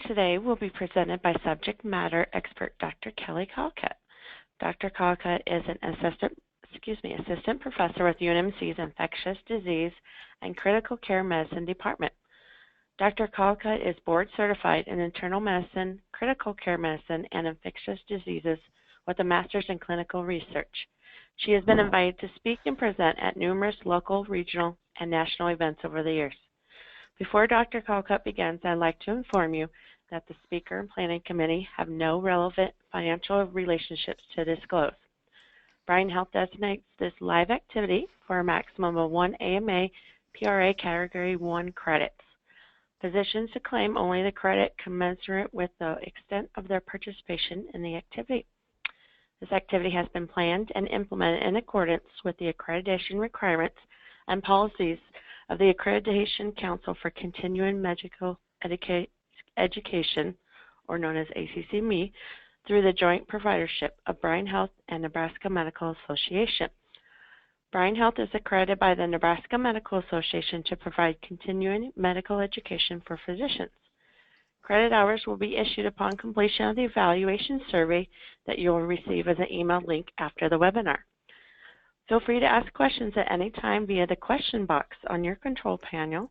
Today will be presented by subject matter expert Dr. Kelly Colcutt. Dr. Colcutt is an assistant professor with UNMC's Infectious Disease and Critical Care Medicine Department. Dr. Colcutt is board certified in internal medicine, critical care medicine, and infectious diseases with a master's in clinical research. She has been invited to speak and present at numerous local, regional, and national events over the years. Before Dr. Colcutt begins, I'd like to inform you that the Speaker and Planning Committee have no relevant financial relationships to disclose. Bryan Health designates this live activity for a maximum of 1 AMA PRA Category 1 credits. Physicians to claim only the credit commensurate with the extent of their participation in the activity. This activity has been planned and implemented in accordance with the accreditation requirements and policies of the Accreditation Council for Continuing Medical Education, or known as ACCME, through the joint providership of Bryan Health and Nebraska Medical Association. Bryan Health is accredited by the Nebraska Medical Association to provide continuing medical education for physicians. Credit hours will be issued upon completion of the evaluation survey that you will receive as an email link after the webinar. Feel free to ask questions at any time via the question box on your control panel.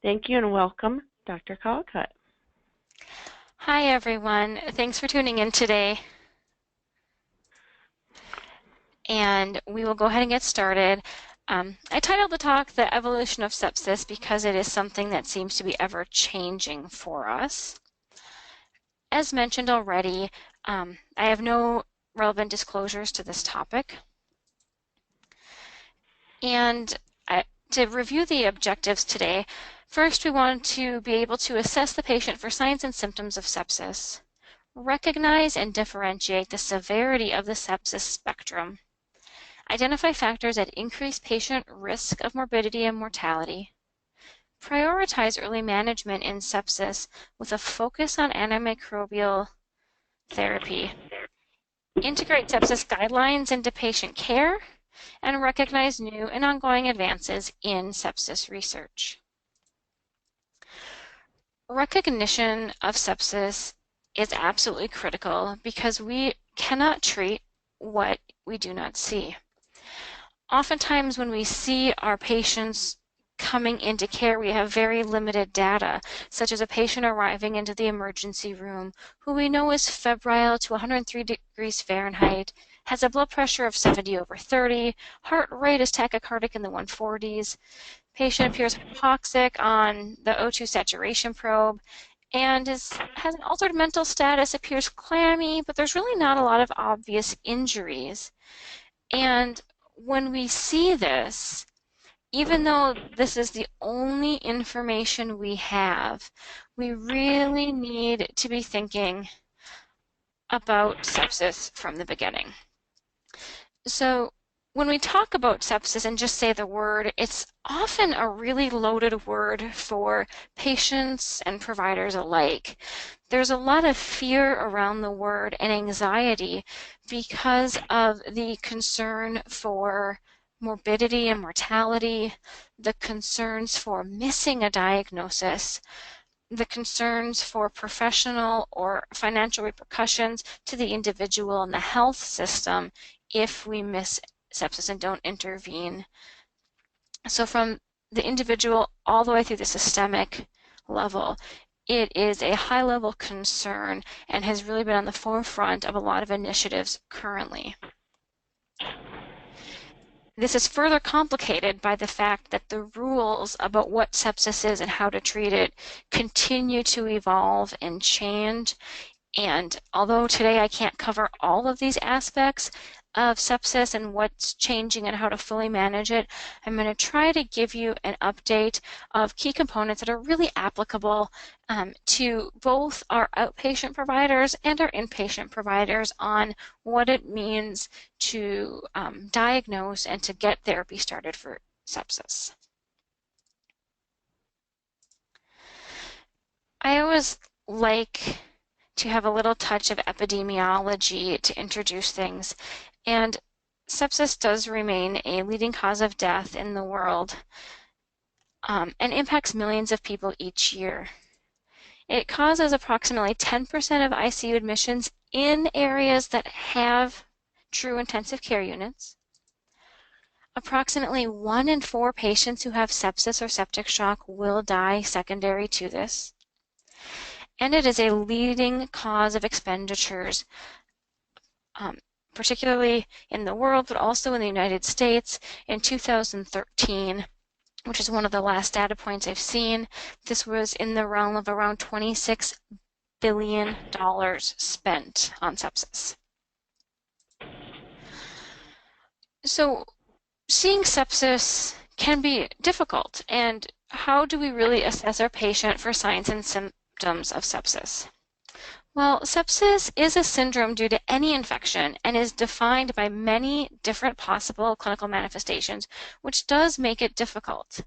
Thank you and welcome, Dr. Colcutt. Hi, everyone. Thanks for tuning in today. And we will go ahead and get started. I titled the talk The Evolution of Sepsis because it is something that seems to be ever changing for us. As mentioned already, I have no relevant disclosures to this topic. And to review the objectives today, first we want to be able to assess the patient for signs and symptoms of sepsis, recognize and differentiate the severity of the sepsis spectrum, identify factors that increase patient risk of morbidity and mortality, prioritize early management in sepsis with a focus on antimicrobial therapy, integrate sepsis guidelines into patient care, and recognize new and ongoing advances in sepsis research. Recognition of sepsis is absolutely critical because we cannot treat what we do not see. Oftentimes when we see our patients coming into care, we have very limited data, such as a patient arriving into the emergency room who we know is febrile to 103 degrees Fahrenheit, has a blood pressure of 70/30, heart rate is tachycardic in the 140s, patient appears hypoxic on the O2 saturation probe, and has an altered mental status, appears clammy, but there's really not a lot of obvious injuries. And when we see this, even though this is the only information we have, we really need to be thinking about sepsis from the beginning. So when we talk about sepsis and just say the word, it's often a really loaded word for patients and providers alike. There's a lot of fear around the word and anxiety because of the concern for morbidity and mortality, the concerns for missing a diagnosis, the concerns for professional or financial repercussions to the individual and the health system if we miss sepsis and don't intervene. So from the individual all the way through the systemic level, it is a high-level concern and has really been on the forefront of a lot of initiatives currently. This is further complicated by the fact that the rules about what sepsis is and how to treat it continue to evolve and change. And although today I can't cover all of these aspects of sepsis and what's changing and how to fully manage it, I'm going to try to give you an update of key components that are really applicable to both our outpatient providers and our inpatient providers on what it means to diagnose and to get therapy started for sepsis. I always like to have a little touch of epidemiology to introduce things. And sepsis does remain a leading cause of death in the world and impacts millions of people each year. It causes approximately 10% of ICU admissions in areas that have true intensive care units. Approximately 1 in 4 patients who have sepsis or septic shock will die secondary to this. And it is a leading cause of expenditures, particularly in the world, but also in the United States. In 2013, which is one of the last data points I've seen, this was in the realm of around $26 billion spent on sepsis. So seeing sepsis can be difficult, and how do we really assess our patient for signs and symptoms of sepsis? Well, sepsis is a syndrome due to any infection and is defined by many different possible clinical manifestations, which does make it difficult.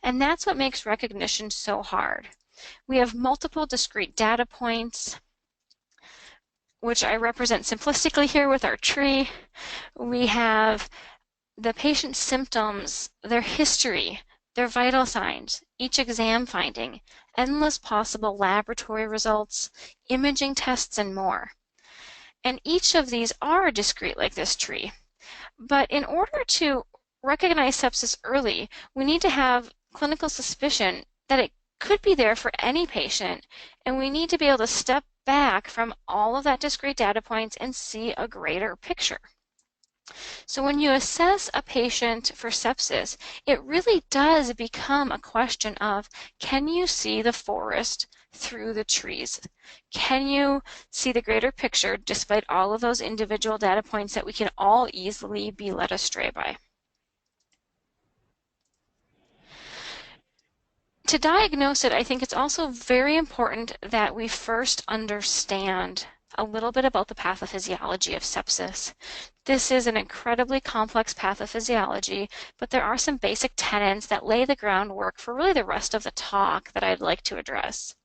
And that's what makes recognition so hard. We have multiple discrete data points, which I represent simplistically here with our tree. We have the patient's symptoms, their history, their vital signs, each exam finding, endless possible laboratory results, imaging tests, and more. And each of these are discrete like this tree. But in order to recognize sepsis early, we need to have clinical suspicion that it could be there for any patient, and we need to be able to step back from all of that discrete data points and see a greater picture. So when you assess a patient for sepsis, it really does become a question of, can you see the forest through the trees? Can you see the greater picture despite all of those individual data points that we can all easily be led astray by? To diagnose it, I think it's also very important that we first understand a little bit about the pathophysiology of sepsis. This is an incredibly complex pathophysiology, but there are some basic tenets that lay the groundwork for really the rest of the talk that I'd like to address.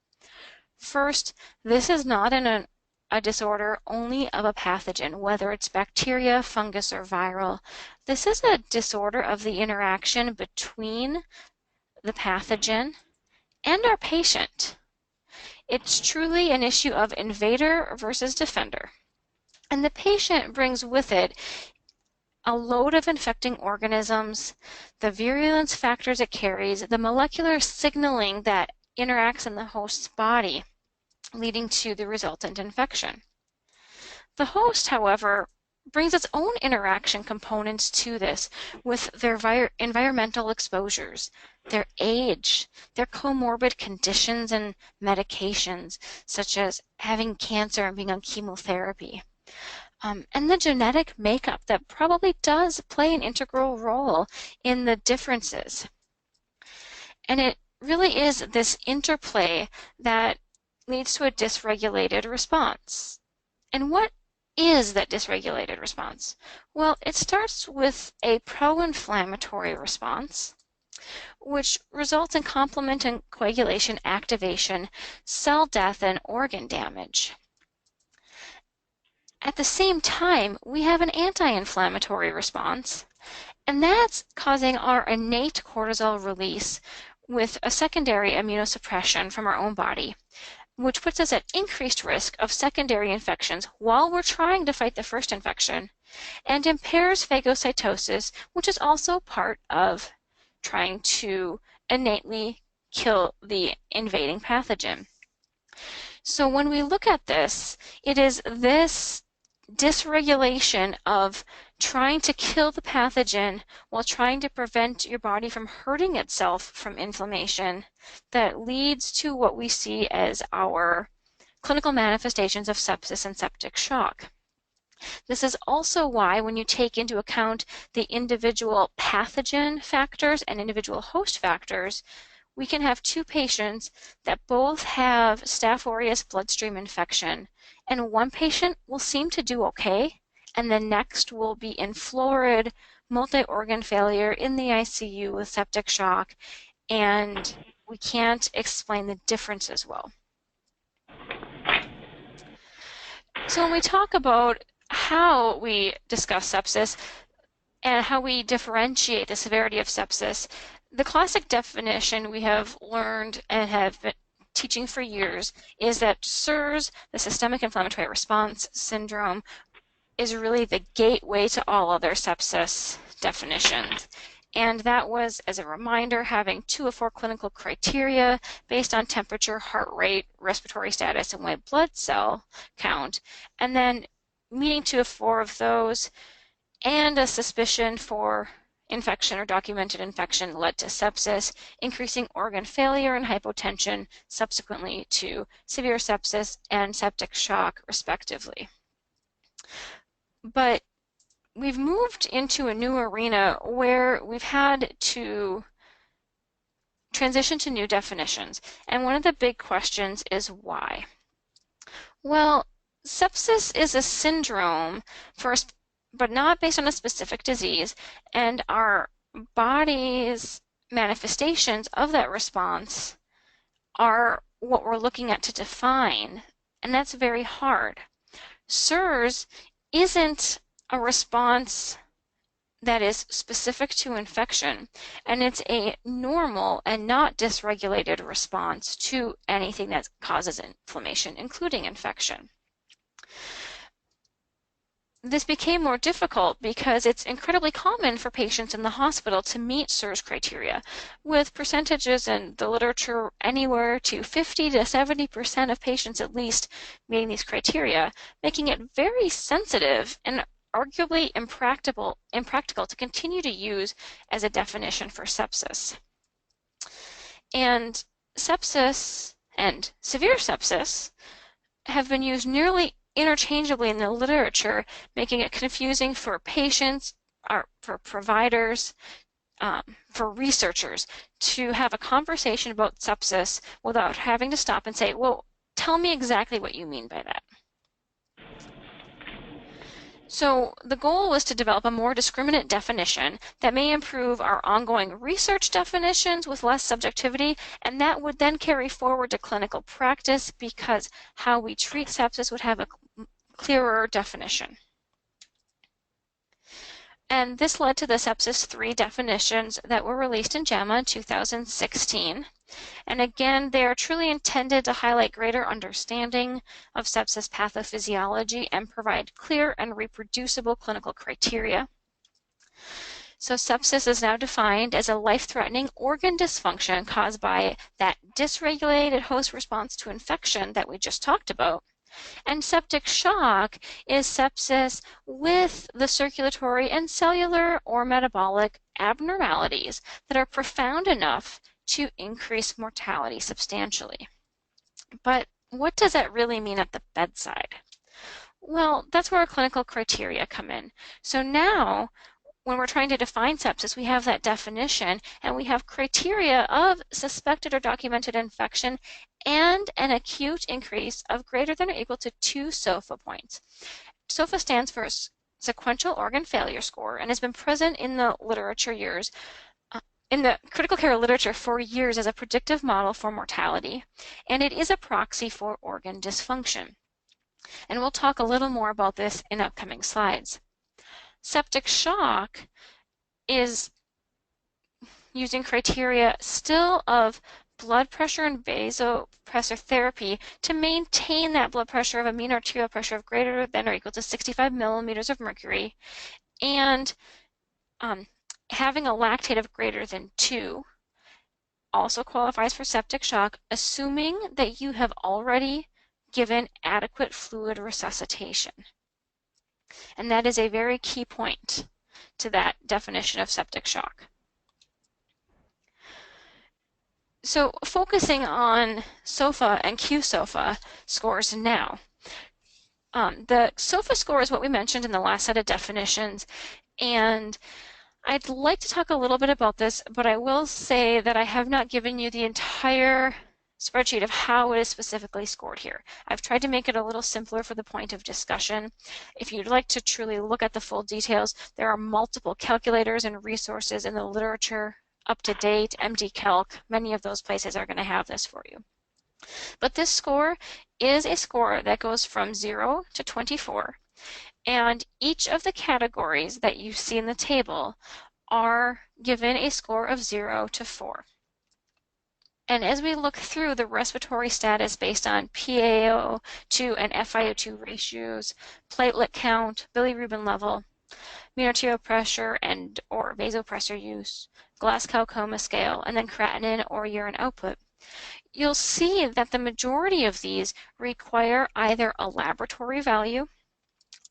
First, this is not a disorder only of a pathogen, whether it's bacteria, fungus, or viral. This is a disorder of the interaction between the pathogen and our patient. It's truly an issue of invader versus defender. And the patient brings with it a load of infecting organisms, the virulence factors it carries, the molecular signaling that interacts in the host's body, leading to the resultant infection. The host, however, brings its own interaction components to this with their environmental exposures, their age, their comorbid conditions and medications, such as having cancer and being on chemotherapy. And the genetic makeup that probably does play an integral role in the differences. And it really is this interplay that leads to a dysregulated response. And what is that dysregulated response? Well, it starts with a pro-inflammatory response, which results in complement and coagulation activation, cell death, and organ damage. At the same time, we have an anti-inflammatory response, and that's causing our innate cortisol release with a secondary immunosuppression from our own body, which puts us at increased risk of secondary infections while we're trying to fight the first infection, and impairs phagocytosis, which is also part of trying to innately kill the invading pathogen. So when we look at this, it is this dysregulation of trying to kill the pathogen while trying to prevent your body from hurting itself from inflammation that leads to what we see as our clinical manifestations of sepsis and septic shock. This is also why, when you take into account the individual pathogen factors and individual host factors, we can have two patients that both have Staph aureus bloodstream infection, and one patient will seem to do okay, and the next will be in florid multi-organ failure in the ICU with septic shock, and we can't explain the difference as well. So when we talk about how we discuss sepsis and how we differentiate the severity of sepsis, the classic definition we have learned and have teaching for years is that SIRS, the systemic inflammatory response syndrome, is really the gateway to all other sepsis definitions. And that was, as a reminder, having 2 of 4 clinical criteria based on temperature, heart rate, respiratory status, and white blood cell count. And then meeting 2 of 4 of those and a suspicion for infection or documented infection led to sepsis, increasing organ failure and hypotension, subsequently to severe sepsis and septic shock, respectively. But we've moved into a new arena where we've had to transition to new definitions. And one of the big questions is why? Well, sepsis is a syndrome but not based on a specific disease, and our body's manifestations of that response are what we're looking at to define, and that's very hard. SIRS isn't a response that is specific to infection, and it's a normal and not dysregulated response to anything that causes inflammation, including infection. This became more difficult because it's incredibly common for patients in the hospital to meet SIRS criteria, with percentages in the literature anywhere to 50 to 70% of patients at least meeting these criteria, making it very sensitive and arguably impractical to continue to use as a definition for sepsis. And sepsis and severe sepsis have been used nearly interchangeably in the literature, making it confusing for patients, for providers, for researchers to have a conversation about sepsis without having to stop and say, well, tell me exactly what you mean by that. So the goal was to develop a more discriminate definition that may improve our ongoing research definitions with less subjectivity, and that would then carry forward to clinical practice because how we treat sepsis would have a clearer definition. And this led to the Sepsis 3 definitions that were released in JAMA in 2016. And again, they are truly intended to highlight greater understanding of sepsis pathophysiology and provide clear and reproducible clinical criteria. So sepsis is now defined as a life-threatening organ dysfunction caused by that dysregulated host response to infection that we just talked about. And septic shock is sepsis with the circulatory and cellular or metabolic abnormalities that are profound enough to increase mortality substantially. But what does that really mean at the bedside? Well, that's where our clinical criteria come in. So now, when we're trying to define sepsis, we have that definition, and we have criteria of suspected or documented infection and an acute increase of greater than or equal to 2 SOFA points. SOFA stands for Sequential Organ Failure Score and has been present in the literature in the critical care literature for years as a predictive model for mortality, and it is a proxy for organ dysfunction. And we'll talk a little more about this in upcoming slides. Septic shock is using criteria still of blood pressure and vasopressor therapy to maintain that blood pressure of a mean arterial pressure of greater than or equal to 65 millimeters of mercury, and having a lactate of greater than 2 also qualifies for septic shock, assuming that you have already given adequate fluid resuscitation. And that is a very key point to that definition of septic shock. So focusing on SOFA and QSOFA scores now. The SOFA score is what we mentioned in the last set of definitions, and I'd like to talk a little bit about this, but I will say that I have not given you the entire spreadsheet of how it is specifically scored here. I've tried to make it a little simpler for the point of discussion. If you'd like to truly look at the full details, there are multiple calculators and resources in the literature, up to date, MD-Calc, many of those places are going to have this for you. But this score is a score that goes from 0 to 24, and each of the categories that you see in the table are given a score of 0 to 4. And as we look through the respiratory status based on PaO2 and FiO2 ratios, platelet count, bilirubin level, mean arterial pressure and or vasopressor use, Glasgow Coma Scale, and then creatinine or urine output, you'll see that the majority of these require either a laboratory value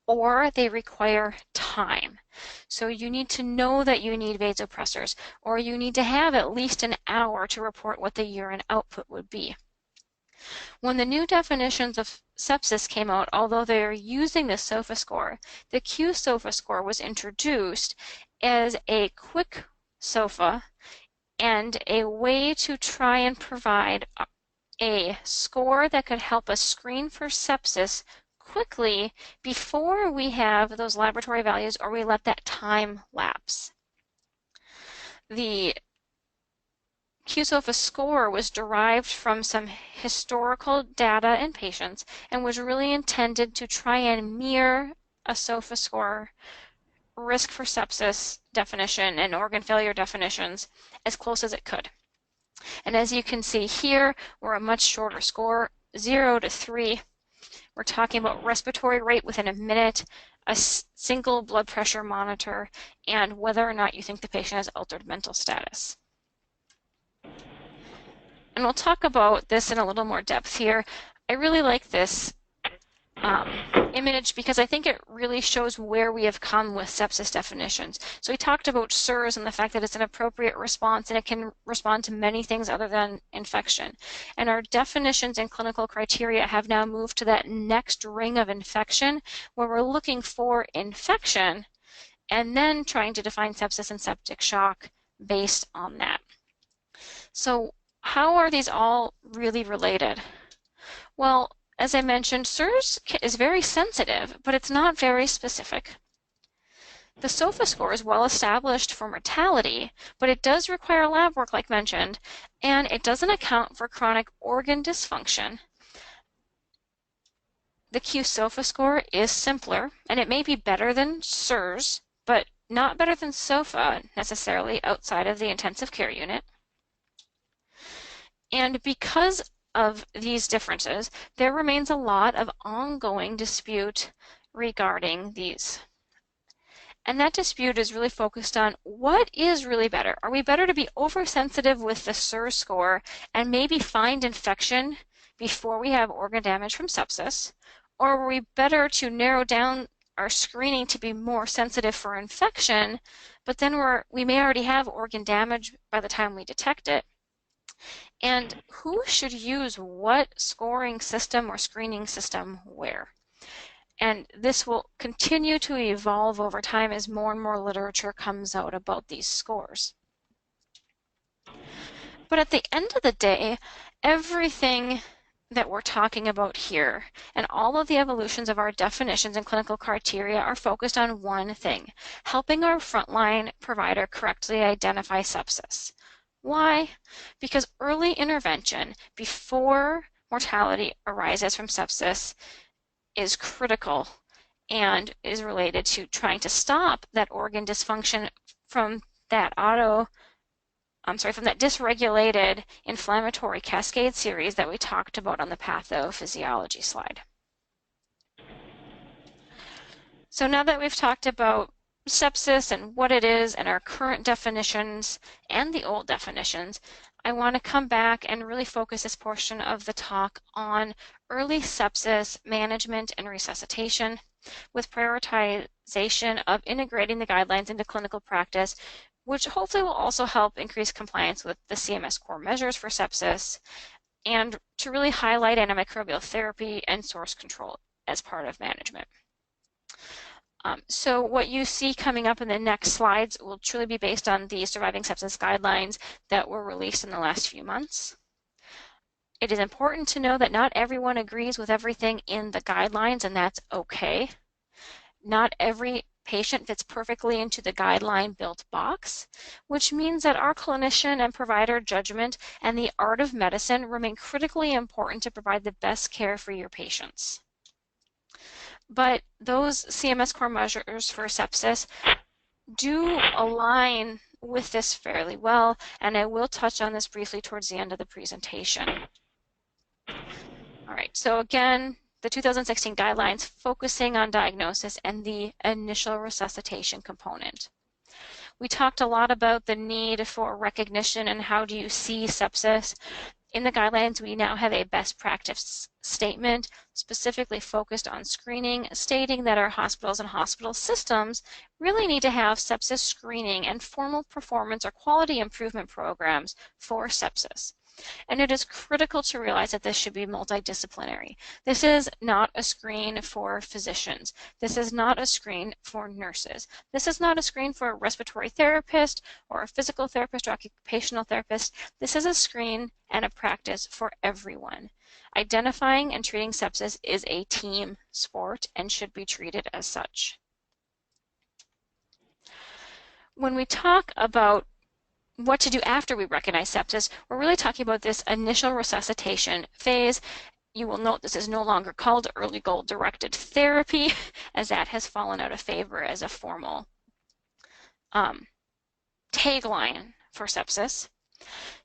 or they require time. So you need to know that you need vasopressors, or you need to have at least an hour to report what the urine output would be. When the new definitions of sepsis came out, although they are using the SOFA score, the Q-SOFA score was introduced as a quick SOFA and a way to try and provide a score that could help us screen for sepsis quickly before we have those laboratory values or we let that time lapse. The Q-SOFA score was derived from some historical data in patients and was really intended to try and mirror a SOFA score risk for sepsis definition and organ failure definitions as close as it could. And as you can see here, we're a much shorter score, 0 to 3. We're talking about respiratory rate within a minute, a single blood pressure monitor, and whether or not you think the patient has altered mental status. And we'll talk about this in a little more depth here. I really like this image because I think it really shows where we have come with sepsis definitions. So we talked about SIRS and the fact that it's an appropriate response and it can respond to many things other than infection. And our definitions and clinical criteria have now moved to that next ring of infection where we're looking for infection and then trying to define sepsis and septic shock based on that. So how are these all really related? Well, as I mentioned, SIRS is very sensitive, but it's not very specific. The SOFA score is well established for mortality, but it does require lab work, like mentioned, and it doesn't account for chronic organ dysfunction. The Q-SOFA score is simpler, and it may be better than SIRS, but not better than SOFA necessarily outside of the intensive care unit. And because of these differences, there remains a lot of ongoing dispute regarding these. And that dispute is really focused on what is really better. Are we better to be oversensitive with the SIRS score and maybe find infection before we have organ damage from sepsis? Or are we better to narrow down our screening to be more sensitive for infection, but then we may already have organ damage by the time we detect it? And who should use what scoring system or screening system where? And this will continue to evolve over time as more and more literature comes out about these scores. But at the end of the day, everything that we're talking about here and all of the evolutions of our definitions and clinical criteria are focused on one thing: helping our frontline provider correctly identify sepsis. Why? Because early intervention before mortality arises from sepsis is critical and is related to trying to stop that organ dysfunction from that dysregulated inflammatory cascade series that we talked about on the pathophysiology slide. So now that we've talked about sepsis and what it is and our current definitions and the old definitions, I want to come back and really focus this portion of the talk on early sepsis management and resuscitation with prioritization of integrating the guidelines into clinical practice, which hopefully will also help increase compliance with the CMS core measures for sepsis and to really highlight antimicrobial therapy and source control as part of management. So what you see coming up in the next slides will truly be based on the surviving sepsis guidelines that were released in the last few months. It is important to know that not everyone agrees with everything in the guidelines, and that's okay. Not every patient fits perfectly into the guideline-built box, which means that our clinician and provider judgment and the art of medicine remain critically important to provide the best care for your patients. But those CMS core measures for sepsis do align with this fairly well, and I will touch on this briefly towards the end of the presentation. All right, so again, the 2016 guidelines focusing on diagnosis and the initial resuscitation component. We talked a lot about the need for recognition and how do you see sepsis. In the guidelines, we now have a best practice statement specifically focused on screening, stating that our hospitals and hospital systems really need to have sepsis screening and formal performance or quality improvement programs for sepsis. And it is critical to realize that this should be multidisciplinary. This is not a screen for physicians. This is not a screen for nurses. This is not a screen for a respiratory therapist or a physical therapist or occupational therapist. This is a screen and a practice for everyone. Identifying and treating sepsis is a team sport and should be treated as such. When we talk about what to do after we recognize sepsis, we're really talking about this initial resuscitation phase. You will note this is no longer called early goal-directed therapy, as that has fallen out of favor as a formal tagline for sepsis.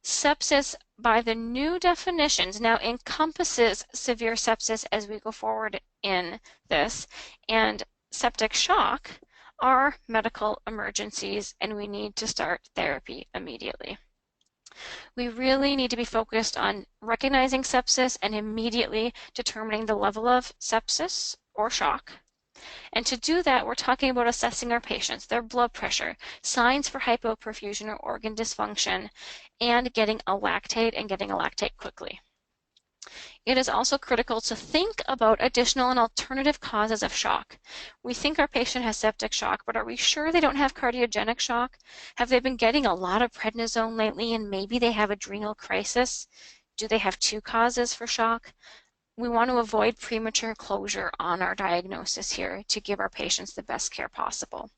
Sepsis, by the new definitions, now encompasses severe sepsis as we go forward in this, and septic shock are medical emergencies, and we need to start therapy immediately. We really need to be focused on recognizing sepsis and immediately determining the level of sepsis or shock. And to do that, we're talking about assessing our patients, their blood pressure, signs for hypoperfusion or organ dysfunction, and getting a lactate quickly. It is also critical to think about additional and alternative causes of shock. We think our patient has septic shock, but are we sure they don't have cardiogenic shock? Have they been getting a lot of prednisone lately and maybe they have adrenal crisis? Do they have two causes for shock? We want to avoid premature closure on our diagnosis here to give our patients the best care possible.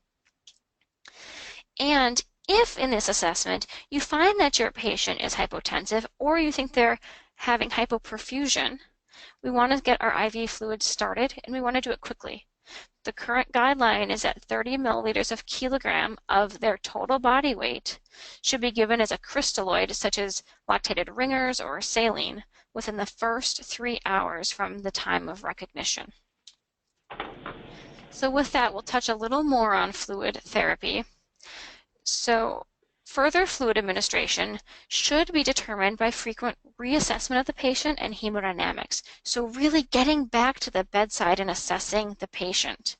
And if in this assessment you find that your patient is hypotensive or you think they're having hypoperfusion, we want to get our IV fluid started and we want to do it quickly. The current guideline is that 30 milliliters of kilogram of their total body weight should be given as a crystalloid such as lactated ringers or saline within the first 3 hours from the time of recognition. So with that, we'll touch a little more on fluid therapy. So further fluid administration should be determined by frequent reassessment of the patient and hemodynamics. So really getting back to the bedside and assessing the patient.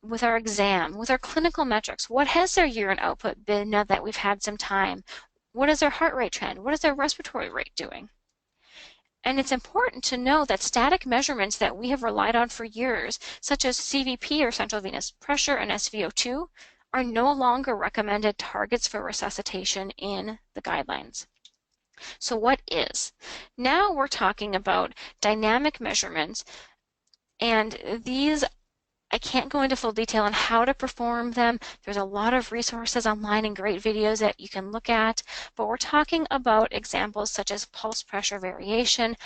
With our exam, with our clinical metrics, what has their urine output been now that we've had some time? What is their heart rate trend? What is their respiratory rate doing? And it's important to know that static measurements that we have relied on for years, such as CVP or central venous pressure and SVO2, are no longer recommended targets for resuscitation in the guidelines. So what is? Now we're talking about dynamic measurements, and these I can't go into full detail on how to perform them. There's a lot of resources online and great videos that you can look at, but we're talking about examples such as pulse pressure variation,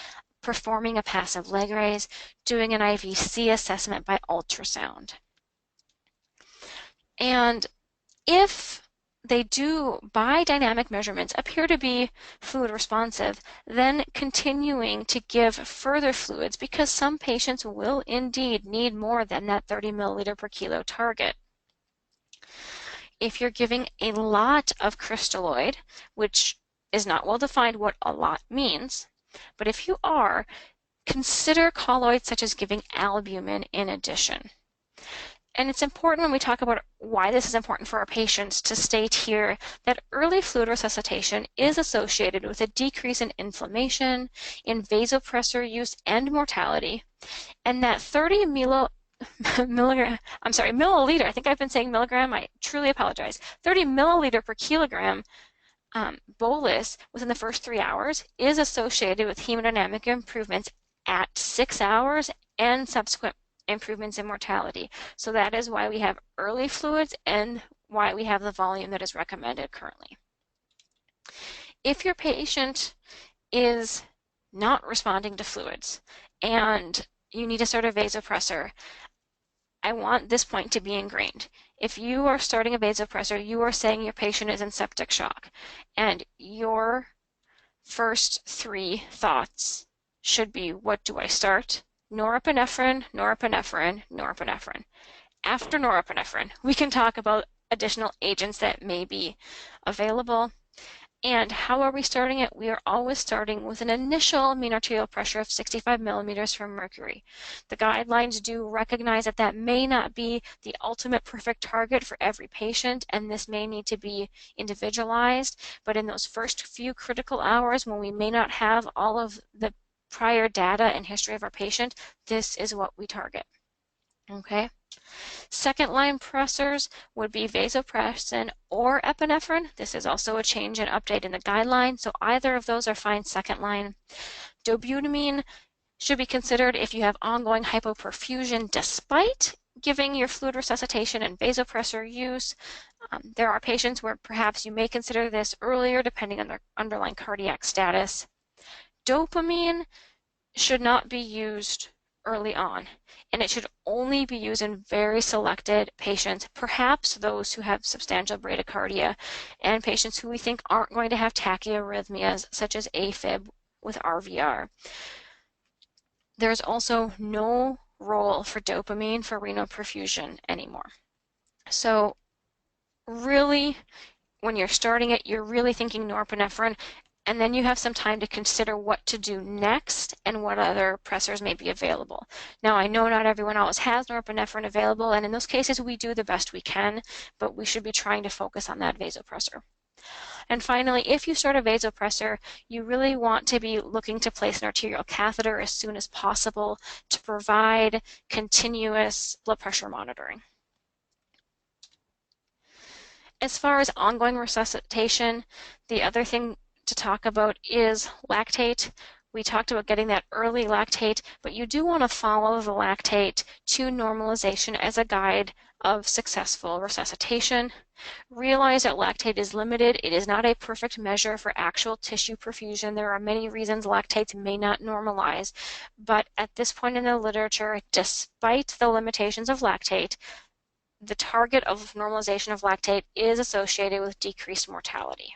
performing a passive leg raise, doing an IVC assessment by ultrasound. And if they do, by dynamic measurements, appear to be fluid responsive, then continuing to give further fluids because some patients will indeed need more than that 30 milliliter per kilo target. If you're giving a lot of crystalloid, which is not well defined what a lot means, but if you are, consider colloids such as giving albumin in addition. And it's important when we talk about why this is important for our patients to state here that early fluid resuscitation is associated with a decrease in inflammation, in vasopressor use, and mortality, and that 30 milliliter, I think I've been saying milligram, I truly apologize, 30 milliliter per kilogram bolus within the first 3 hours is associated with hemodynamic improvements at 6 hours and subsequent improvements in mortality. So that is why we have early fluids and why we have the volume that is recommended currently. If your patient is not responding to fluids and you need to start a vasopressor, I want this point to be ingrained. If you are starting a vasopressor, you are saying your patient is in septic shock, and your first 3 thoughts should be, what do I start? Norepinephrine, norepinephrine, norepinephrine. After norepinephrine, we can talk about additional agents that may be available. And how are we starting it? We are always starting with an initial mean arterial pressure of 65 millimeters of mercury. The guidelines do recognize that that may not be the ultimate perfect target for every patient, and this may need to be individualized. But in those first few critical hours, when we may not have all of the prior data and history of our patient, this is what we target. Okay? Second line pressors would be vasopressin or epinephrine. This is also a change and update in the guideline, so either of those are fine second line. Dobutamine should be considered if you have ongoing hypoperfusion despite giving your fluid resuscitation and vasopressor use. There are patients where perhaps you may consider this earlier depending on their underlying cardiac status. Dopamine should not be used early on, and it should only be used in very selected patients, perhaps those who have substantial bradycardia and patients who we think aren't going to have tachyarrhythmias such as AFib with RVR. There's also no role for dopamine for renal perfusion anymore. So really, when you're starting it, you're really thinking norepinephrine, and then you have some time to consider what to do next and what other pressors may be available. Now, I know not everyone always has norepinephrine available, and in those cases, we do the best we can, but we should be trying to focus on that vasopressor. And finally, if you start a vasopressor, you really want to be looking to place an arterial catheter as soon as possible to provide continuous blood pressure monitoring. As far as ongoing resuscitation, the other thing to talk about is lactate. We talked about getting that early lactate, but you do want to follow the lactate to normalization as a guide of successful resuscitation. Realize that lactate is limited. It is not a perfect measure for actual tissue perfusion. There are many reasons lactates may not normalize, but at this point in the literature, despite the limitations of lactate, the target of normalization of lactate is associated with decreased mortality.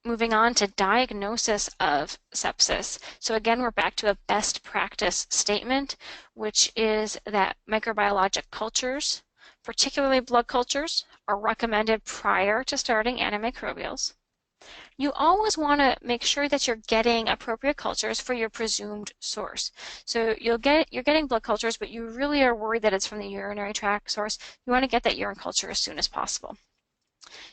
Moving on to diagnosis of sepsis. So again, we're back to a best practice statement, which is that microbiologic cultures, particularly blood cultures, are recommended prior to starting antimicrobials. You always want to make sure that you're getting appropriate cultures for your presumed source. So you're getting blood cultures, but you really are worried that it's from the urinary tract source. You want to get that urine culture as soon as possible.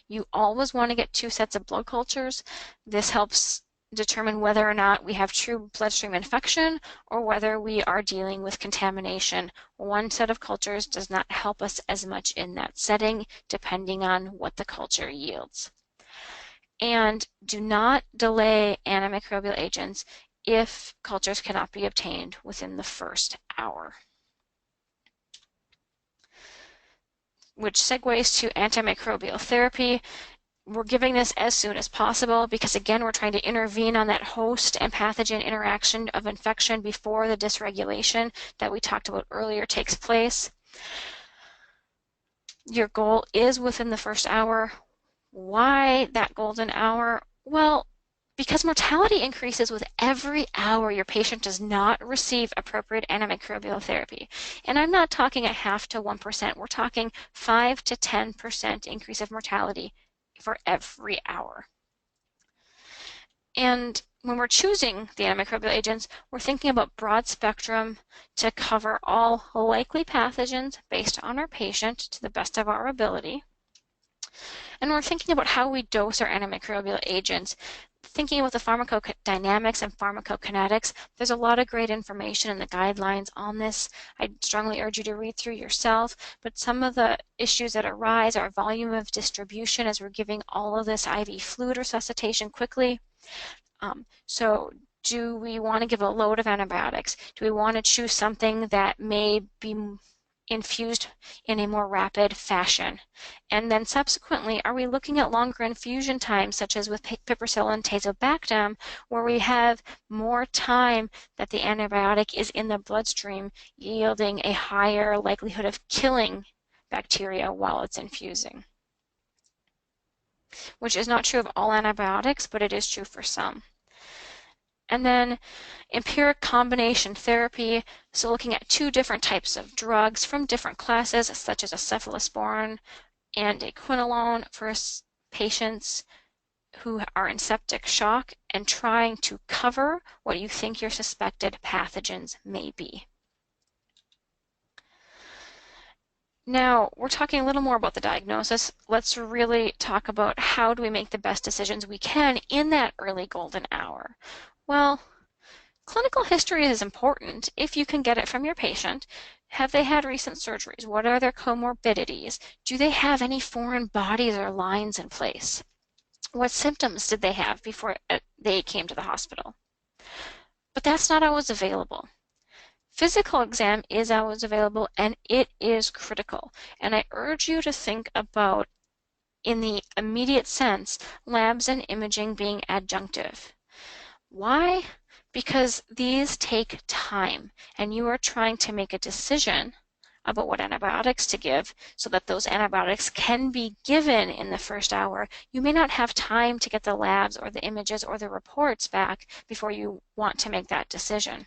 You always want to get 2 sets of blood cultures. This helps determine whether or not we have true bloodstream infection or whether we are dealing with contamination. One set of cultures does not help us as much in that setting, depending on what the culture yields. And do not delay antimicrobial agents if cultures cannot be obtained within the first hour. Which segues to antimicrobial therapy. We're giving this as soon as possible because, again, we're trying to intervene on that host and pathogen interaction of infection before the dysregulation that we talked about earlier takes place. Your goal is within the first hour. Why that golden hour? Well, because mortality increases with every hour your patient does not receive appropriate antimicrobial therapy. And I'm not talking a 0.5 to 1%. We're talking 5 to 10% increase of mortality for every hour. And when we're choosing the antimicrobial agents, we're thinking about broad spectrum to cover all likely pathogens based on our patient to the best of our ability. And we're thinking about how we dose our antimicrobial agents, thinking about the pharmacodynamics and pharmacokinetics. There's a lot of great information in the guidelines on this. I strongly urge you to read through yourself, but some of the issues that arise are volume of distribution as we're giving all of this IV fluid resuscitation quickly. So do we want to give a load of antibiotics? Do we want to choose something that may be infused in a more rapid fashion? And then subsequently, are we looking at longer infusion times, such as with piperacillin tazobactam, where we have more time that the antibiotic is in the bloodstream, yielding a higher likelihood of killing bacteria while it's infusing? Which is not true of all antibiotics, but it is true for some. And then empiric combination therapy, so looking at two different types of drugs from different classes, such as a cephalosporin and a quinolone for patients who are in septic shock, and trying to cover what you think your suspected pathogens may be. Now, we're talking a little more about the diagnosis. Let's really talk about how do we make the best decisions we can in that early golden hour. Well, clinical history is important if you can get it from your patient. Have they had recent surgeries? What are their comorbidities? Do they have any foreign bodies or lines in place? What symptoms did they have before they came to the hospital? But that's not always available. Physical exam is always available, and it is critical. And I urge you to think about, in the immediate sense, labs and imaging being adjunctive. Why? Because these take time, and you are trying to make a decision about what antibiotics to give so that those antibiotics can be given in the first hour. You may not have time to get the labs or the images or the reports back before you want to make that decision.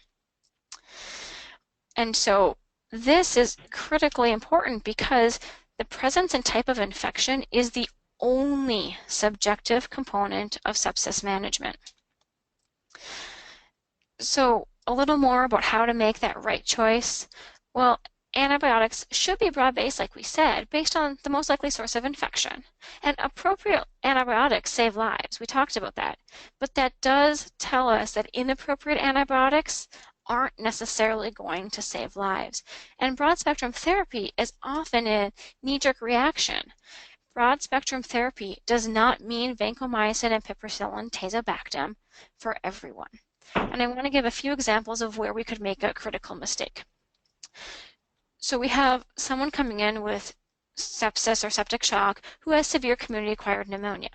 And so this is critically important because the presence and type of infection is the only subjective component of sepsis management. So a little more about how to make that right choice. Well, antibiotics should be broad-based, like we said, based on the most likely source of infection. And appropriate antibiotics save lives. We talked about that. But that does tell us that inappropriate antibiotics aren't necessarily going to save lives. And broad-spectrum therapy is often a knee-jerk reaction. Broad-spectrum therapy does not mean vancomycin and piperacillin tazobactam for everyone. And I want to give a few examples of where we could make a critical mistake. So we have someone coming in with sepsis or septic shock who has severe community-acquired pneumonia.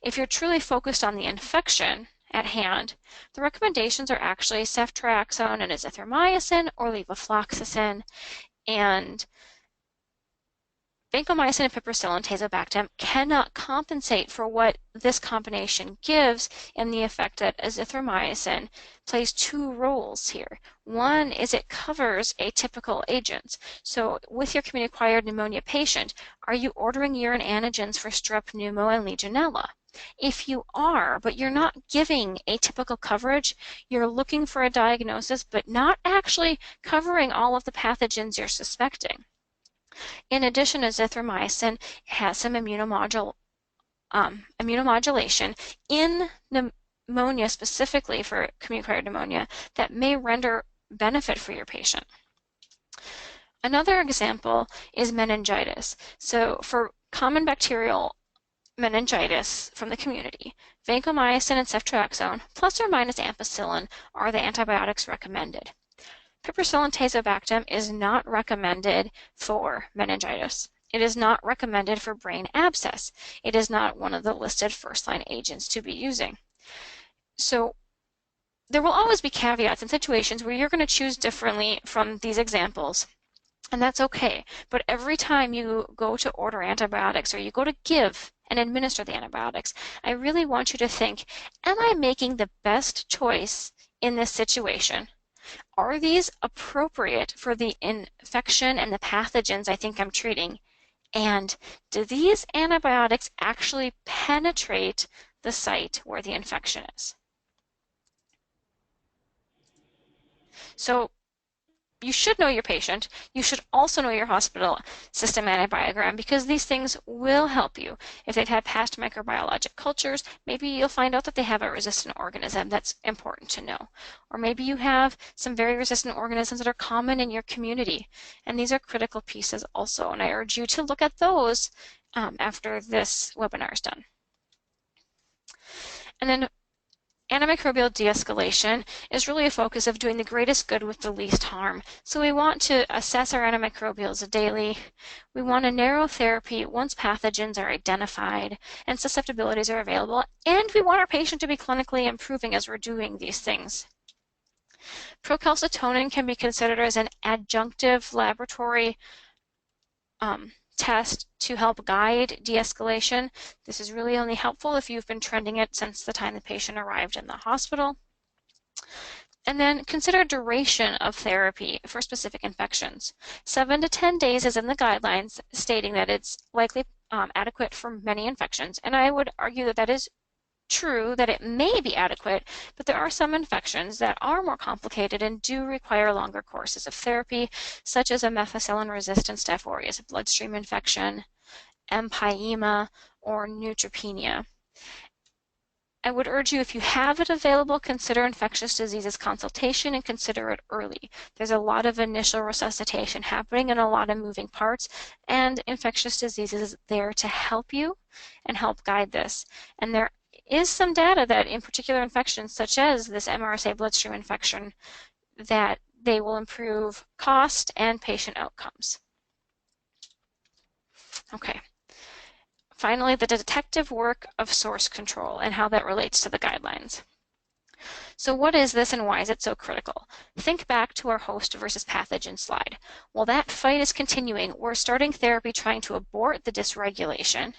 If you're truly focused on the infection at hand, the recommendations are actually ceftriaxone and azithromycin or levofloxacin, and vancomycin and piperacillin tazobactam cannot compensate for what this combination gives in the effect that azithromycin plays two roles here. One is it covers atypical agents. So with your community-acquired pneumonia patient, are you ordering urine antigens for strep, pneumo, and legionella? If you are, but you're not giving atypical coverage, you're looking for a diagnosis, but not actually covering all of the pathogens you're suspecting. In addition, azithromycin has some immunomodulation in pneumonia, specifically for community-acquired pneumonia, that may render benefit for your patient. Another example is meningitis. So for common bacterial meningitis from the community, vancomycin and ceftriaxone plus or minus ampicillin are the antibiotics recommended. Piperacillin tazobactam is not recommended for meningitis. It is not recommended for brain abscess. It is not one of the listed first-line agents to be using. So there will always be caveats in situations where you're going to choose differently from these examples, and that's okay. But every time you go to order antibiotics or you go to give and administer the antibiotics, I really want you to think, am I making the best choice in this situation? Are these appropriate for the infection and the pathogens I think I'm treating? And do these antibiotics actually penetrate the site where the infection is? So you should know your patient. You should also know your hospital system antibiogram, because these things will help you. If they've had past microbiologic cultures, maybe you'll find out that they have a resistant organism that's important to know. Or maybe you have some very resistant organisms that are common in your community. And these are critical pieces also. And I urge you to look at those after this webinar is done. And then Antimicrobial de-escalation is really a focus of doing the greatest good with the least harm. So we want to assess our antimicrobials daily. We want to narrow therapy once pathogens are identified and susceptibilities are available, and we want our patient to be clinically improving as we're doing these things. Procalcitonin can be considered as an adjunctive laboratory test to help guide de-escalation. This is really only helpful if you've been trending it since the time the patient arrived in the hospital. And then consider duration of therapy for specific infections. 7 to 10 days is in the guidelines, stating that it's likely adequate for many infections. And I would argue that that is true, that it may be adequate, but there are some infections that are more complicated and do require longer courses of therapy, such as a methicillin-resistant Staph aureus bloodstream infection, empyema, or neutropenia. I would urge you, if you have it available, consider infectious diseases consultation and consider it early. There's a lot of initial resuscitation happening and a lot of moving parts, and infectious diseases is there to help you and help guide this. And there is some data that in particular infections, such as this MRSA bloodstream infection, that they will improve cost and patient outcomes. Okay. Finally, the detective work of source control and how that relates to the guidelines. So what is this and why is it so critical? Think back to our host versus pathogen slide. While that fight is continuing, we're starting therapy trying to abort the dysregulation.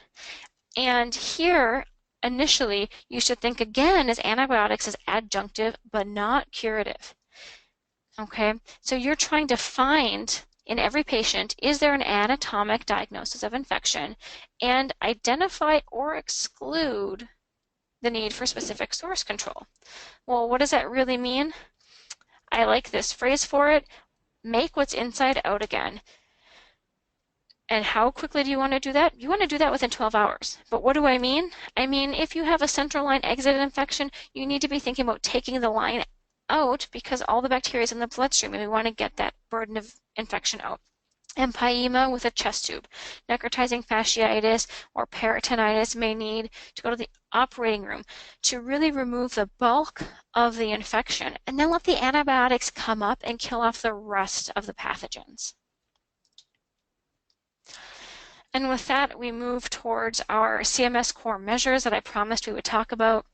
And here, initially, you should think again as antibiotics as adjunctive but not curative. Okay, so you're trying to find in every patient, is there an anatomic diagnosis of infection, and identify or exclude the need for specific source control. Well, what does that really mean? I like this phrase for it: make what's inside out again. And how quickly do you want to do that? You want to do that within 12 hours. But what do I mean? I mean, if you have a central line exit infection, you need to be thinking about taking the line out because all the bacteria is in the bloodstream and we want to get that burden of infection out. Empyema with a chest tube, necrotizing fasciitis or peritonitis may need to go to the operating room to really remove the bulk of the infection and then let the antibiotics come up and kill off the rest of the pathogens. And with that, we move towards our CMS core measures that I promised we would talk about.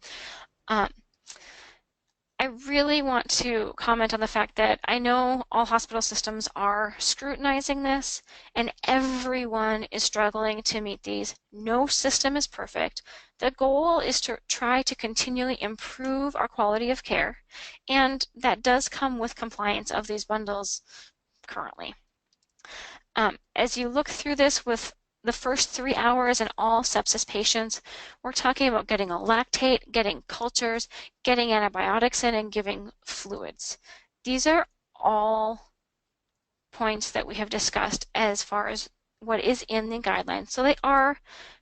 I really want to comment on the fact that I know all hospital systems are scrutinizing this and everyone is struggling to meet these. No system is perfect. The goal is to try to continually improve our quality of care, and that does come with compliance of these bundles currently. As you look through this with the first 3 hours in all sepsis patients, we're talking about getting a lactate, getting cultures, getting antibiotics in, and giving fluids. These are all points that we have discussed as far as what is in the guidelines, so they are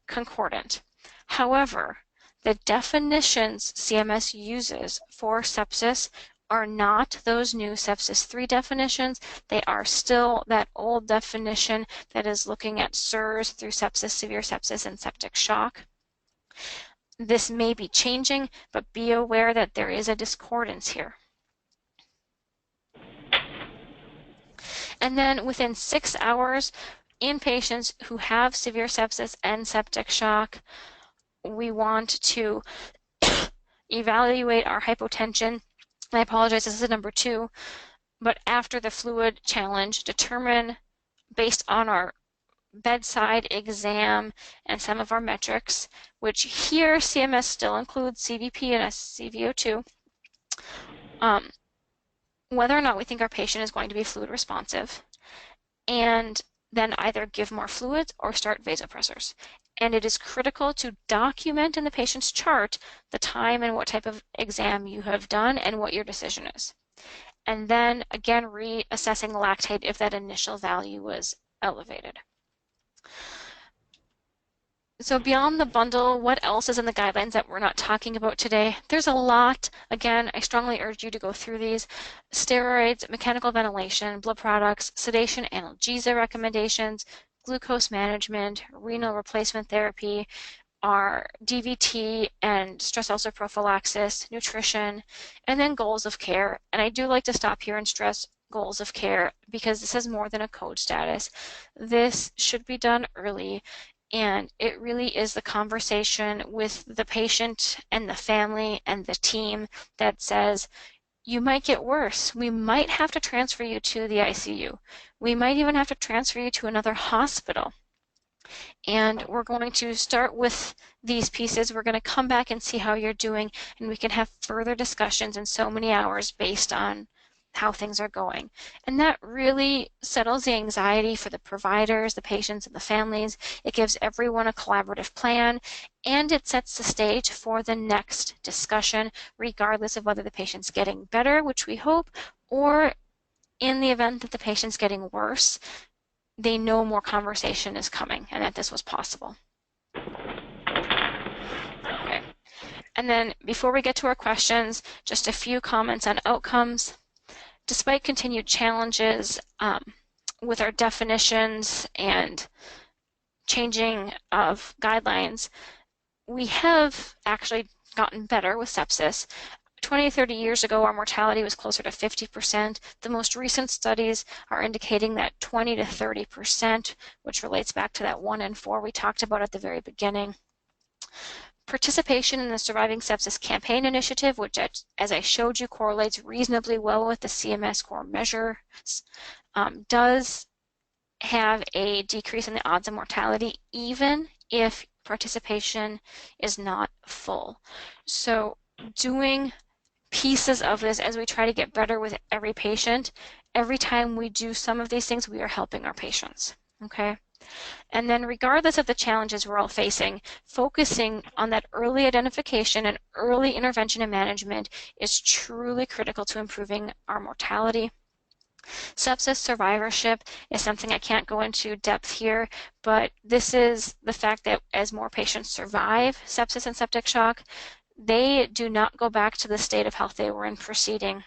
concordant. However, the definitions CMS uses for sepsis are not those new Sepsis 3 definitions. They are still that old definition that is looking at SIRS through sepsis, severe sepsis, and septic shock. This may be changing, but be aware that there is a discordance here. And then within 6 hours, in patients who have severe sepsis and septic shock, we want to evaluate our hypotension. I apologize, this is number 2, but after the fluid challenge, determine based on our bedside exam and some of our metrics, which here CMS still includes CVP and SCVO2, whether or not we think our patient is going to be fluid responsive, and then either give more fluids or start vasopressors. And it is critical to document in the patient's chart the time and what type of exam you have done and what your decision is. And then again, reassessing lactate if that initial value was elevated. So beyond the bundle, what else is in the guidelines that we're not talking about today? There's a lot. Again, I strongly urge you to go through these. Steroids, mechanical ventilation, blood products, sedation, analgesia recommendations, glucose management, renal replacement therapy, are DVT and stress ulcer prophylaxis, nutrition, and then goals of care. And I do like to stop here and stress goals of care because this is more than a code status. This should be done early, and it really is the conversation with the patient and the family and the team that says, you might get worse. We might have to transfer you to the ICU. We might even have to transfer you to another hospital. And we're going to start with these pieces. We're going to come back and see how you're doing, and we can have further discussions in so many hours based on how things are going. And that really settles the anxiety for the providers, the patients, and the families. It gives everyone a collaborative plan, and it sets the stage for the next discussion, regardless of whether the patient's getting better, which we hope, or in the event that the patient's getting worse, they know more conversation is coming and that this was possible. Okay. And then before we get to our questions, just a few comments on outcomes. Despite continued challenges with our definitions and changing of guidelines, we have actually gotten better with sepsis. 20 to 30 years ago, our mortality was closer to 50%. The most recent studies are indicating that 20 to 30%, which relates back to that 1 in 4 we talked about at the very beginning. Participation in the Surviving Sepsis Campaign Initiative, which, as I showed you, correlates reasonably well with the CMS core measures, does have a decrease in the odds of mortality, even if participation is not full. So doing pieces of this as we try to get better with every patient, every time we do some of these things, we are helping our patients, okay? And then regardless of the challenges we're all facing, focusing on that early identification and early intervention and management is truly critical to improving our mortality. Sepsis survivorship is something I can't go into depth here, but this is the fact that as more patients survive sepsis and septic shock, they do not go back to the state of health they were in preceding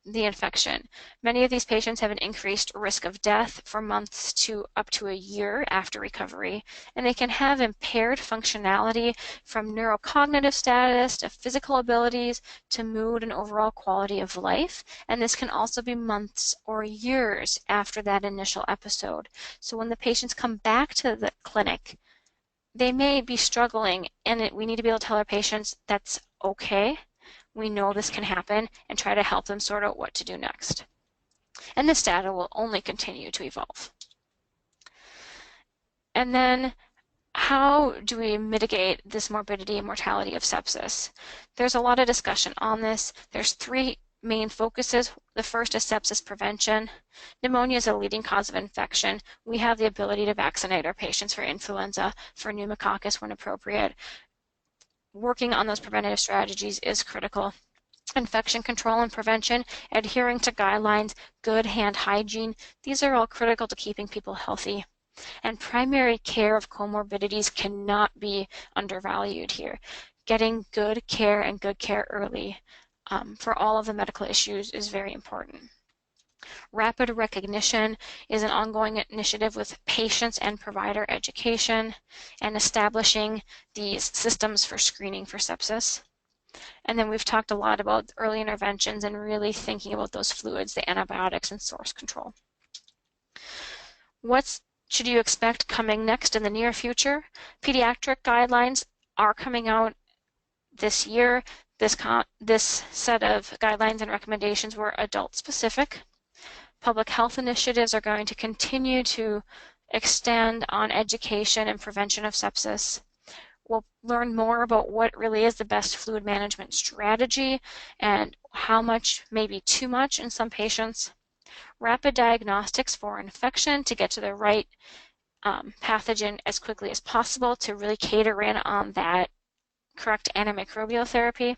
the infection. Many of these patients have an increased risk of death for months to up to a year after recovery, and they can have impaired functionality from neurocognitive status to physical abilities to mood and overall quality of life, and this can also be months or years after that initial episode. So when the patients come back to the clinic, they may be struggling, and we need to be able to tell our patients that's okay. We know this can happen, and try to help them sort out what to do next. And this data will only continue to evolve. And then how do we mitigate this morbidity and mortality of sepsis? There's a lot of discussion on this. There's 3 main focuses. The first is sepsis prevention. Pneumonia is a leading cause of infection. We have the ability to vaccinate our patients for influenza, for pneumococcus when appropriate. Working on those preventative strategies is critical. Infection control and prevention, adhering to guidelines, good hand hygiene, these are all critical to keeping people healthy. And primary care of comorbidities cannot be undervalued here. Getting good care and good care early for all of the medical issues is very important. Rapid recognition is an ongoing initiative with patients and provider education and establishing these systems for screening for sepsis. And then we've talked a lot about early interventions and really thinking about those fluids, the antibiotics, and source control. What should you expect coming next in the near future? Pediatric guidelines are coming out this year. This set of guidelines and recommendations were adult specific. Public health initiatives are going to continue to extend on education and prevention of sepsis. We'll learn more about what really is the best fluid management strategy and how much may be too much in some patients. Rapid diagnostics for infection to get to the right pathogen as quickly as possible to really cater in on that correct antimicrobial therapy.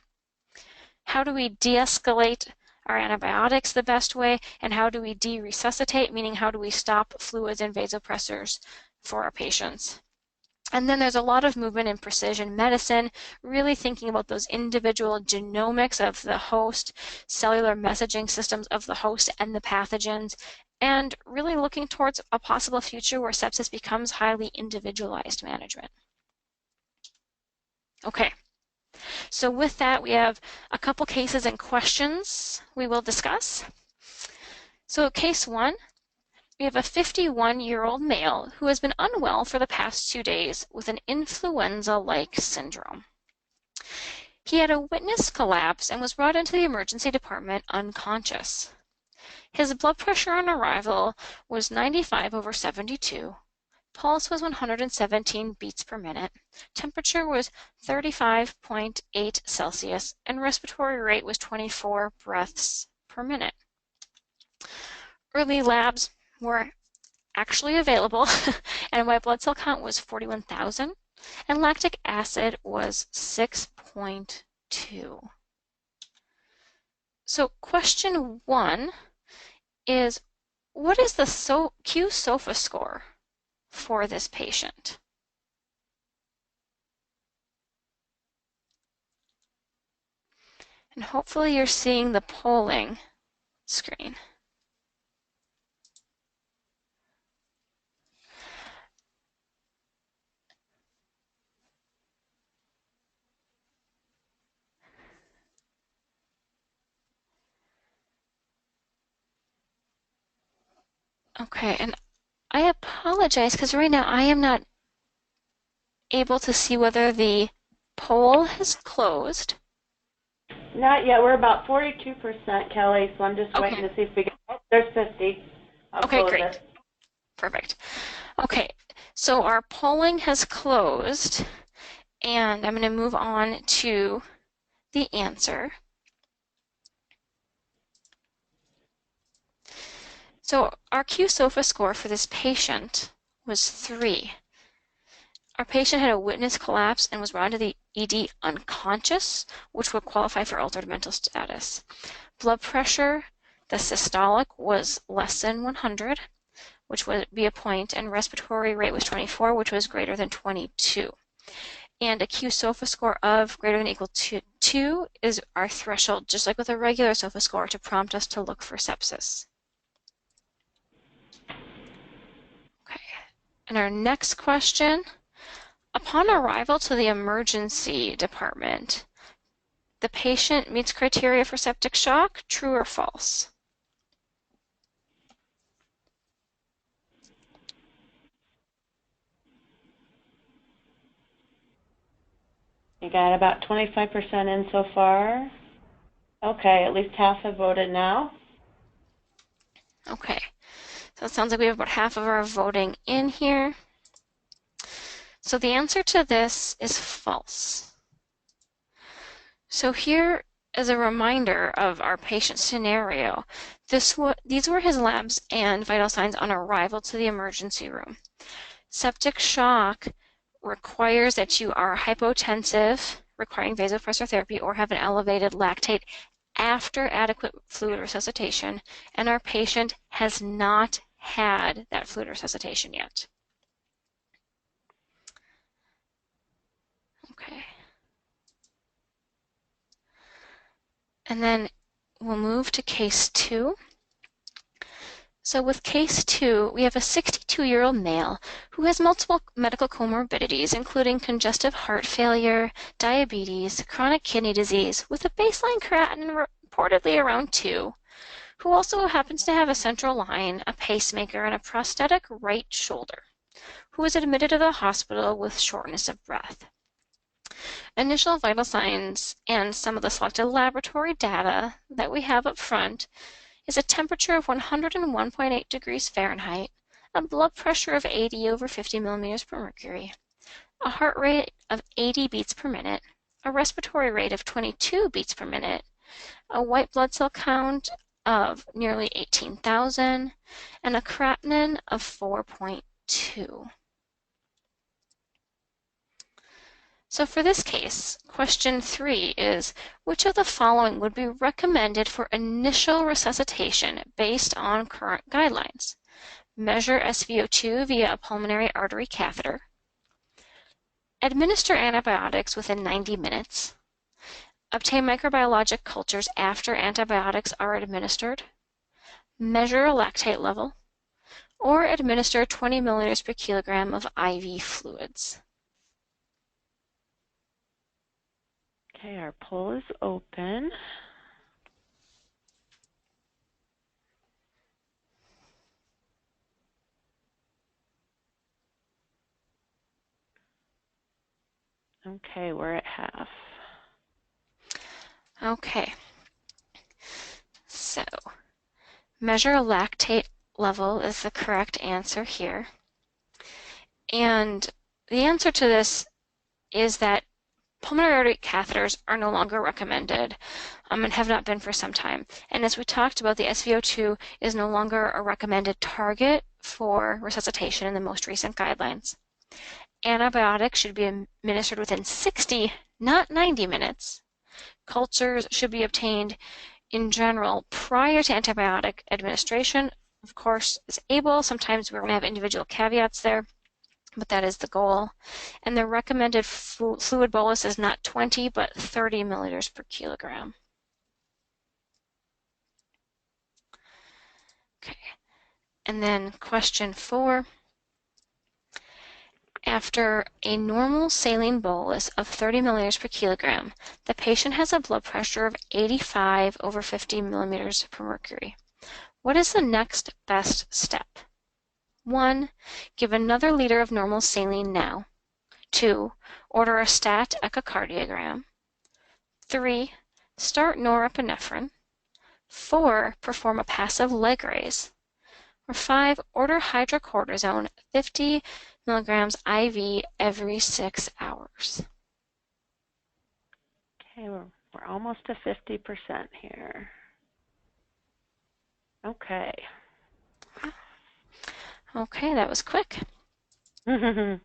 How do we de-escalate our antibiotics the best way, and how do we de-resuscitate, meaning how do we stop fluids and vasopressors for our patients? And then there's a lot of movement in precision medicine, really thinking about those individual genomics of the host, cellular messaging systems of the host and the pathogens, and really looking towards a possible future where sepsis becomes highly individualized management. Okay, so with that, we have a couple cases and questions we will discuss. So case 1, we have a 51-year-old male who has been unwell for the past 2 days with an influenza-like syndrome. He had a witness collapse and was brought into the emergency department unconscious. His blood pressure on arrival was 95/72. Pulse was 117 beats per minute. Temperature was 35.8 Celsius, and respiratory rate was 24 breaths per minute. Early labs were actually available, and white blood cell count was 41,000, and lactic acid was 6.2. So question 1 is, what is the Q-SOFA score for this patient? And hopefully you're seeing the polling screen. Okay, and I apologize because right now I am not able to see whether the poll has closed. Not yet. We're about 42%, Kelly, so I'm just waiting to see if we get. Oh, there's 50. I'll Okay, close great. it. Perfect. Okay, so our polling has closed, and I'm going to move on to the answer. So our Q-SOFA score for this patient was 3. Our patient had a witness collapse and was brought to the ED unconscious, which would qualify for altered mental status. Blood pressure, the systolic was less than 100, which would be a point, and respiratory rate was 24, which was greater than 22. And a Q-SOFA score of greater than or equal to 2 is our threshold, just like with a regular SOFA score, to prompt us to look for sepsis. Okay, and our next question, upon arrival to the emergency department, the patient meets criteria for septic shock, true or false? You got about 25% in so far. Okay, at least half have voted now. Okay, so it sounds like we have about half of our voting in here. So the answer to this is false. So here is a reminder of our patient scenario. These were his labs and vital signs on arrival to the emergency room. Septic shock requires that you are hypotensive, requiring vasopressor therapy, or have an elevated lactate after adequate fluid resuscitation, and our patient has not had that fluid resuscitation yet. Okay. And then we'll move to case 2. So with case 2, we have a 62-year-old male who has multiple medical comorbidities, including congestive heart failure, diabetes, chronic kidney disease, with a baseline creatinine reportedly around 2, who also happens to have a central line, a pacemaker, and a prosthetic right shoulder, who was admitted to the hospital with shortness of breath. Initial vital signs and some of the selected laboratory data that we have up front is a temperature of 101.8 degrees Fahrenheit, a blood pressure of 80/50 millimeters per mercury, a heart rate of 80 beats per minute, a respiratory rate of 22 beats per minute, a white blood cell count of nearly 18,000, and a creatinine of 4.2. So for this case, question 3 is, which of the following would be recommended for initial resuscitation based on current guidelines? Measure SpO2 via a pulmonary artery catheter, administer antibiotics within 90 minutes, obtain microbiologic cultures after antibiotics are administered, measure a lactate level, or administer 20 milliliters per kilogram of IV fluids. Okay, our poll is open. Okay, we're at half. Okay, so measure a lactate level is the correct answer here. And the answer to this is that pulmonary artery catheters are no longer recommended and have not been for some time. And as we talked about, the SvO2 is no longer a recommended target for resuscitation in the most recent guidelines. Antibiotics should be administered within 60, not 90 minutes. Cultures should be obtained in general prior to antibiotic administration. Of course, is able. Sometimes we're going to have individual caveats there, but that is the goal. And the recommended fluid bolus is not 20, but 30 milliliters per kilogram. Okay. And then question 4. After a normal saline bolus of 30 milliliters per kilogram, the patient has a blood pressure of 85 over 50 millimeters per mercury. What is the next best step? 1. Give another liter of normal saline now. 2. Order a stat echocardiogram. 3. Start norepinephrine. 4. Perform a passive leg raise. Or 5. Order hydrocortisone 50 milligrams IV every 6 hours. Okay, we're almost to 50% here. Okay. Okay, that was quick. All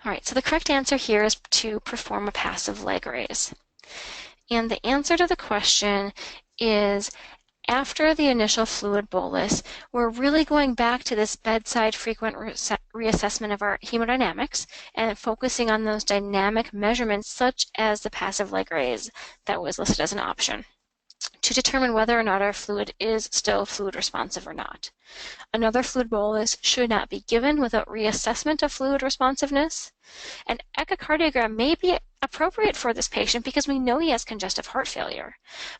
right, so the correct answer here is to perform a passive leg raise. And the answer to the question is after the initial fluid bolus, we're really going back to this bedside frequent reassessment of our hemodynamics and focusing on those dynamic measurements such as the passive leg raise that was listed as an option to determine whether or not our fluid is still fluid responsive or not. Another fluid bolus should not be given without reassessment of fluid responsiveness. An echocardiogram may be appropriate for this patient because we know he has congestive heart failure.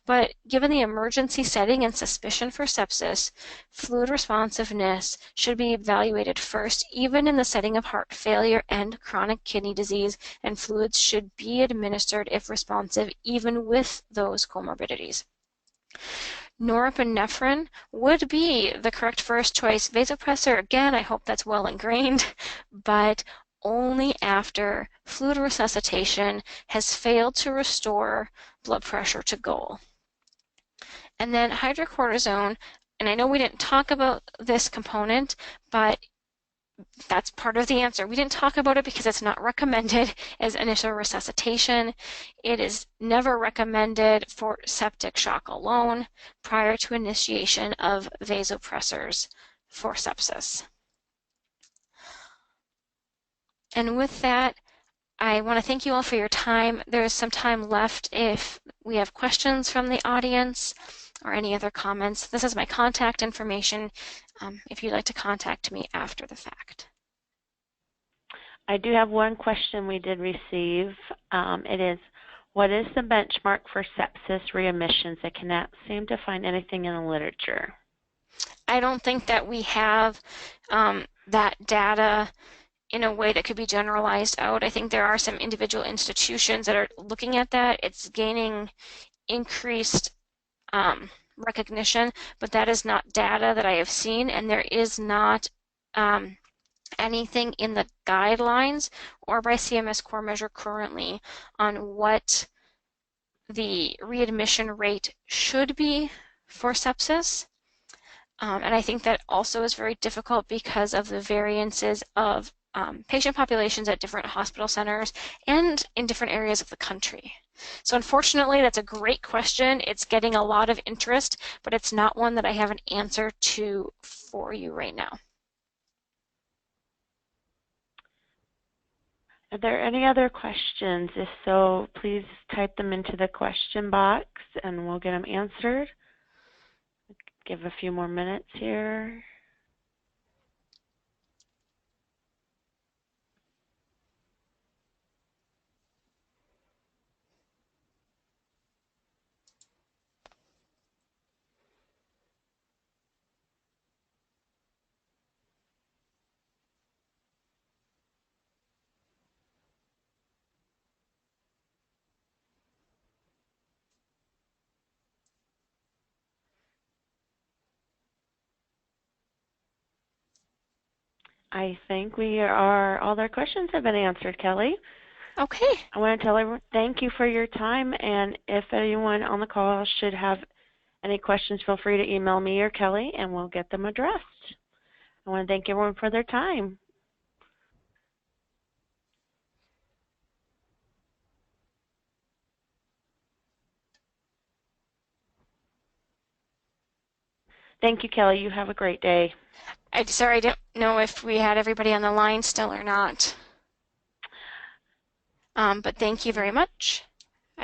But given the emergency setting and suspicion for sepsis, fluid responsiveness should be evaluated first, even in the setting of heart failure and chronic kidney disease, and fluids should be administered if responsive, even with those comorbidities. Norepinephrine would be the correct first choice. Vasopressor, again, I hope that's well ingrained, but only after fluid resuscitation has failed to restore blood pressure to goal. And then hydrocortisone, and I know we didn't talk about this component, but that's part of the answer. We didn't talk about it because it's not recommended as initial resuscitation. It is never recommended for septic shock alone prior to initiation of vasopressors for sepsis. And with that, I want to thank you all for your time. There is some time left if we have questions from the audience or any other comments. This is my contact information if you'd like to contact me after the fact. I do have one question we did receive. It is, what is the benchmark for sepsis readmissions? I cannot seem to find anything in the literature. I don't think that we have that data in a way that could be generalized out. I think there are some individual institutions that are looking at that. It's gaining increased recognition, but that is not data that I have seen, and there is not anything in the guidelines or by CMS core measure currently on what the readmission rate should be for sepsis. And I think that also is very difficult because of the variances of patient populations at different hospital centers and in different areas of the country. So unfortunately, that's a great question. It's getting a lot of interest, but it's not one that I have an answer to for you right now. Are there any other questions? If so, please type them into the question box and we'll get them answered. Give a few more minutes here. I think we are, all their questions have been answered, Kelly. Okay. I want to tell everyone thank you for your time, and if anyone on the call should have any questions, feel free to email me or Kelly, and we'll get them addressed. I want to thank everyone for their time. Thank you, Kelly. You have a great day. Sorry, I didn't know if we had everybody on the line still or not. But thank you very much.